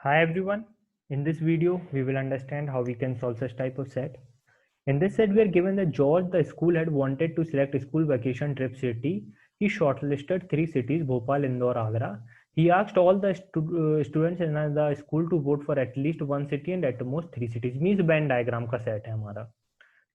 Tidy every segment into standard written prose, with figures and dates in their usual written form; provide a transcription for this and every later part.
Hi everyone. In this video, we will understand how we can solve such type of set. In this set, we are given that George, the school head, wanted to select a school vacation trip city. He shortlisted 3 cities: Bhopal, Indore, Agra. He asked all the students in the school to vote for at least one city and at most 3 cities. Means Venn diagram का set है हमारा.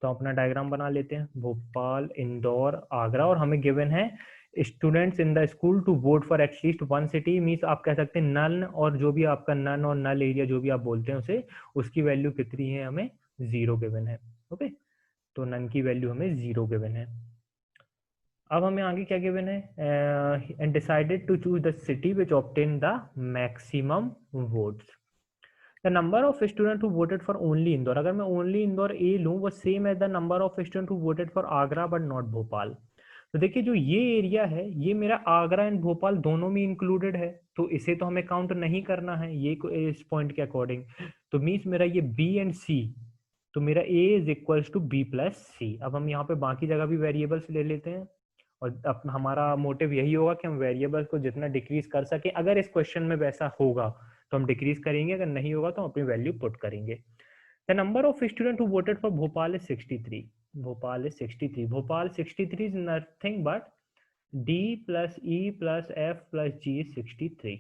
तो अपना diagram बना लेते हैं. भोपाल, इंदौर, आगरा और हमें गिवन है students in the school to vote for at least one city. Means आप कह सकते हैं नन, और जो भी आपका नन और नल एरिया जो भी आप बोलते हैं उसे, उसकी वैल्यू कितनी है, हमें 0 गिवन है. ओके, तो नन की वैल्यू हमें 0 गिवन है. अब हमें आगे क्या गिवन है, and decided to choose the city which obtain the maximum votes. The number of student who voted for only Indore. अगर मैं ओनली इंदौर ए लूँ, वो सेम है the number of student who voted for Agra but not Bhopal. तो देखिए जो ये एरिया है ये मेरा आगरा एंड भोपाल दोनों में इंक्लूडेड है, तो इसे तो हमें काउंट नहीं करना है ये इस पॉइंट के अकॉर्डिंग. तो मीन्स मेरा ये बी एंड सी, तो मेरा A is equals to B plus C. अब हम यहाँ पे बाकी जगह भी वेरिएबल्स ले लेते हैं, और हमारा मोटिव यही होगा कि हम वेरिएबल्स को जितना डिक्रीज कर सकें. अगर इस क्वेश्चन में वैसा होगा तो हम डिक्रीज करेंगे, अगर नहीं होगा तो हम अपनी वैल्यू पुट करेंगे. The number of student who voted for Bhopal is 63. Bhopal is 63. Bhopal 63 is nothing but D plus E plus F plus G is 63.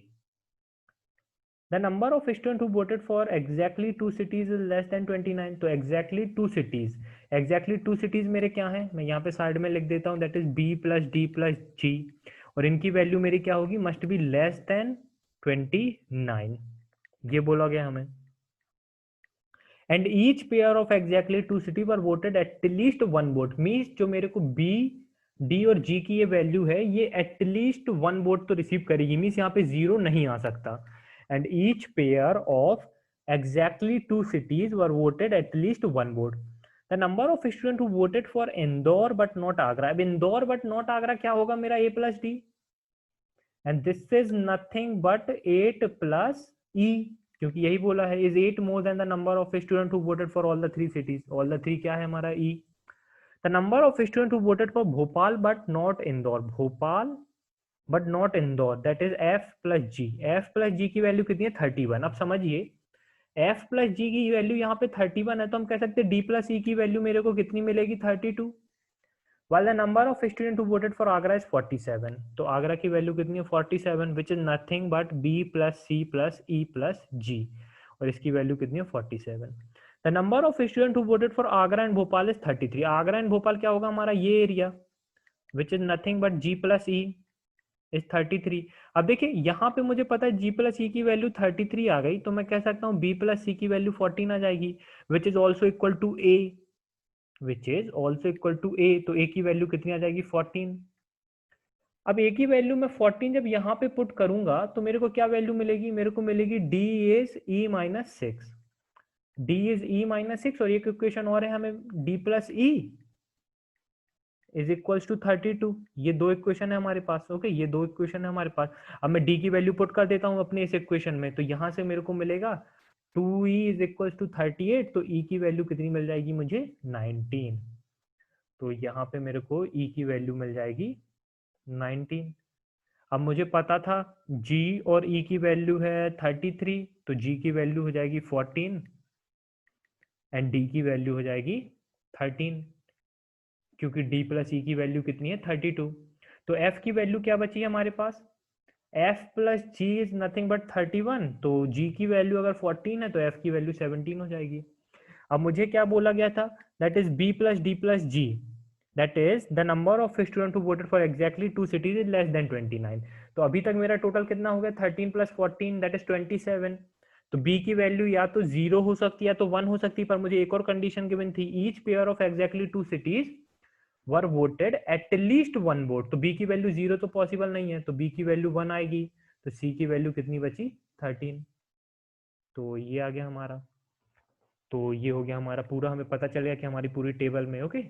The number of students who voted for exactly 2 cities is less than 29. तो exactly 2 cities, exactly 2 cities मेरे क्या हैं, मैं यहाँ पे side में लिख देता हूँ, that is B plus D plus G, और इनकी वैल्यू मेरी क्या होगी, must be less than 29. ये बोला गया हमें. And each pair of exactly 2 city were voted at least one vote. Means जो मेरे को बी, डी और जी की ये वैल्यू है, ये एटलीस्ट वन वोट तो रिसीव करेगी. मीन्स यहाँ पे 0 नहीं आ सकता. And each pair of exactly 2 cities were voted at least one vote. The number of student who voted for Indore but not Agra. अब इंदौर बट नॉट आगरा क्या होगा मेरा, A plus D, and this is nothing but 8 plus E, क्योंकि यही बोला है, is 8 more than the number of student who voted for all the 3 cities. All the 3 क्या है हमारा, E. The number of student who voted for Bhopal but not Indore. Bhopal but not Indore, that is F plus G. F plus G की value कितनी है, 31. अब समझिए F plus G की value यहाँ पे 31 है, तो हम कह सकते हैं डी प्लस ई की वैल्यू मेरे को कितनी मिलेगी, 32. while the number of students who voted for Agra is 47. तो आगरा की वैल्यू कितनी है, 47, which is nothing but B plus C plus E plus G, और इसकी वैल्यू कितनी है, 47. The number of students who voted for Agra and Bhopal is 33. Agra and Bhopal क्या होगा हमारा, ये area, which is nothing but G plus E is 33. अब देखिए यहाँ पे मुझे पता है G plus E की वैल्यू 33 आ गई, तो मैं कह सकता हूँ B plus C की वैल्यू 14 आ जाएगी, which is also equal to A, which is also equal to A. तो A की वैल्यू कितनी आ जाएगी, 14. अब A की वैल्यू मैं 14 जब यहाँ पे पुट करूंगा तो मेरे को क्या वैल्यू मिलेगी, मेरे को मिलेगी D is E minus 6. D is E minus 6, और एक इक्वेशन और है हमें, D plus E is equals to 32. ये दो इक्वेशन है हमारे पास. ओके, ये दो इक्वेशन है हमारे पास. अब मैं D की वैल्यू पुट कर देता हूँ अपने इस इक्वेशन में, तो यहाँ से मेरे को मिलेगा 2E इज इक्वल्स टू 38. तो E की वैल्यू कितनी मिल जाएगी मुझे, 19. तो यहाँ पे मेरे को E की वैल्यू मिल जाएगी 19. अब मुझे पता था G और E की वैल्यू है 33, तो G की वैल्यू हो जाएगी 14 एंड D की वैल्यू हो जाएगी 13, क्योंकि D प्लस E की वैल्यू कितनी है, 32. तो F की वैल्यू क्या बची है हमारे पास, F plus G is nothing but 31. तो G की वैल्यू अगर 14 है तो F की वैल्यू 17 हो जाएगी. अब मुझे क्या बोला गया था, that is B plus D plus G, that is the number of students who voted for exactly 2 cities is less than 29. तो अभी तक मेरा टोटल कितना हो गया, 13 plus 14 that is 27. तो B की वैल्यू या तो 0 हो सकती है या तो 1 हो सकती है, पर मुझे एक और कंडीशन गिवन थी, each pair of exactly 2 cities were voted at least one vote. तो B की वैल्यू 0 तो पॉसिबल नहीं है, तो B की वैल्यू 1 आएगी. तो C की वैल्यू कितनी बची, 13. तो ये आ गया हमारा. तो ये हो गया हमारा पूरा, हमें पता चल गया कि हमारी पूरी टेबल में, ओके,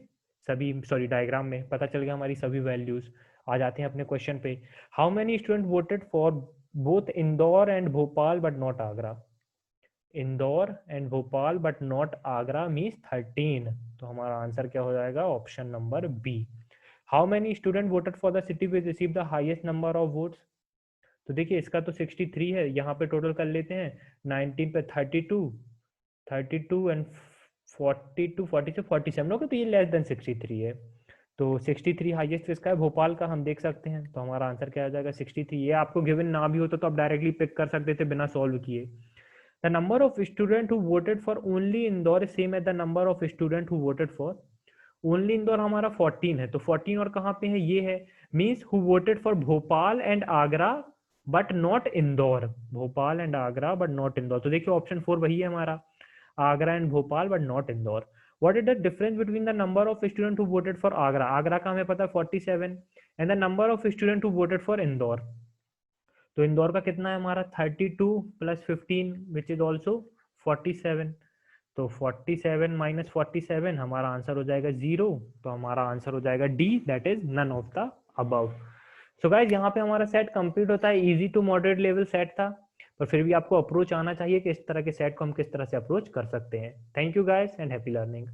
सभी, सॉरी, डायग्राम में पता चल गया हमारी सभी वैल्यूज. आ जाते हैं अपने क्वेश्चन पे. How many student voted for both Indore and Bhopal but not Agra. Indore and Bhopal but not Agra means 13. तो हमारा आंसर क्या हो जाएगा, option number B. How many student voted for the city which receive the highest number of votes. तो देखिए इसका तो 63 है, यहाँ पे टोटल कर लेते हैं 19 पे 32 एंड 42 46 47 होगा, तो ये लेस देन 63 है। तो 63 हाईएस्ट इसका है भोपाल का, हम देख सकते हैं। तो हमारा आंसर क्या आ जाएगा 63। ये आपको गिवन ना भी होता तो आप डायरेक्टली पिक कर सकते थे बिना सॉल्व किए। The number of student who voted for only Indore same as the number of student who voted for only Indore, हमारा 14 है। तो 14 और कहाँ पे है, ये है, means who voted for Bhopal and Agra but not Indore, Bhopal and Agra but not Indore. तो देखिए ऑप्शन 4 वही है हमारा, Agra and Bhopal but not Indore. What is the difference between the number of student who voted for Agra, Agra का हमें पता है 47, and the number of student who voted for Indore. तो इंदौर का कितना है हमारा 32 प्लस 15 विच इज ऑल्सो 47। तो 47 माइनस 47 हमारा आंसर हो जाएगा 0। तो हमारा आंसर हो जाएगा D, that is none of the above. So guys यहाँ पे हमारा सेट कंप्लीट होता है। Easy to moderate level set था, पर फिर भी आपको अप्रोच आना चाहिए कि इस तरह के सेट को हम किस तरह से अप्रोच कर सकते हैं। Thank you guys and happy learning.